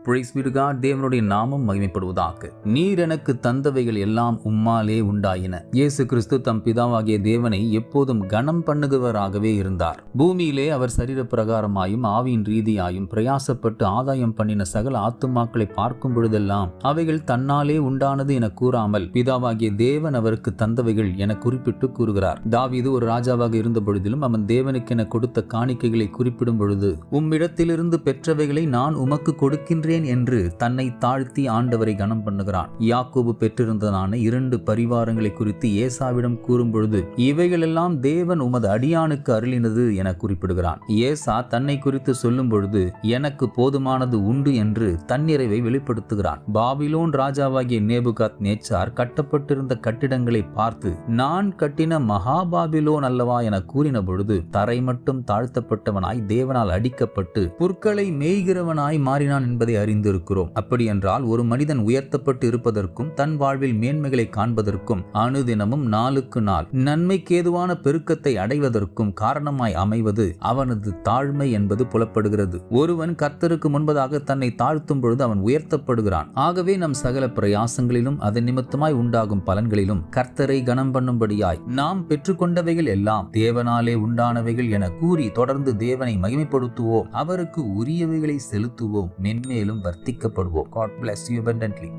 Price B to God. தேவனுடைய நாமம் மகிமைப்படுவதாக. நீர் எனக்கு தந்தவைகள் எல்லாம் உம்மாலே உண்டாயின. இயேசு கிறிஸ்து தம் பிதாவாகிய தேவனை எப்போதும் கனம் பண்ணுகிறவராகவே இருந்தார். பூமியிலே அவர் சரீர பிரகாரமாயும் ஆவியின் ரீதியாயும் பிரயாசப்பட்டு ஆதாயம் பண்ணின சகல ஆத்துமாக்களை பார்க்கும் பொழுதெல்லாம் அவைகள் தன்னாலே உண்டானது என கூறாமல் பிதாவாகிய தேவன் அவருக்கு தந்தவைகள் என குறிப்பிட்டு கூறுகிறார். தாவீது ஒரு ராஜாவாக இருந்த பொழுதிலும் அவன் தேவனுக்கென கொடுத்த காணிக்கைகளை குறிப்பிடும் பொழுது, உம்மிடத்திலிருந்து பெற்றவைகளை நான் உமக்கு கொடுக்கின்றேன் என்று தன்னை தாழ்த்தி ஆண்டவரை கனம் பண்ணுகிறான். யாக்கோபு பெற்றிருந்ததான 2 பரிவாரங்களை குறித்து ஏசாவிடம் கூறும் பொழுது, இவைகளெல்லாம் தேவன் உமது அடியானுக்கு அருளினது என குறிப்பிடுகிறான். ஏசா தன்னை குறித்து சொல்லும் பொழுது, எனக்கு போதுமானது உண்டு என்று தன்னிறைவை வெளிப்படுத்துகிறான். பாபிலோன் ராஜாவாகிய நேபுகாத் நேச்சார் கட்டப்பட்டிருந்த கட்டிடங்களை பார்த்து, நான் கட்டின மகாபாபிலோன் அல்லவா என கூறின பொழுது, தரை மட்டும் தாழ்த்தப்பட்டவனாய் தேவனால் அடிக்கப்பட்டு புற்களை மேய்கிறவனாய் மாறினான் என்பதை அறிந்திருக்கிறோம். அப்படி என்றால் ஒரு மனிதன் உயர்த்தப்பட்டு இருப்பதற்கும் தன் வாழ்வில் மேன்மைகளை காண்பதற்கும் அனுதினமும் நாளுக்கு நாள் நன்மைக்கேதுவான பெருக்கத்தை அடைவதற்கும் காரணமாய் அமைவது அவனது தாழ்மை என்பது புலப்படுகிறது. ஒருவன் கர்த்தருக்கு முன்பதாக தன்னை தாழ்த்தும் பொழுது அவன் உயர்த்தப்படுகிறான். ஆகவே நம் சகல பிரயாசங்களிலும் அதன் நிமித்தமாய் உண்டாகும் பலன்களிலும் கர்த்தரை கனம் பண்ணும்படியாய் நாம் பெற்றுக்கொண்டவைகள் எல்லாம் தேவனாலே உண்டானவைகள் என கூறி தொடர்ந்து தேவனை மகிமைப்படுத்துவோம். அவருக்கு உரியவைகளை செலுத்துவோம். மென்மேலும் வர்த்திக்கப்படுவோம். God bless you abundantly.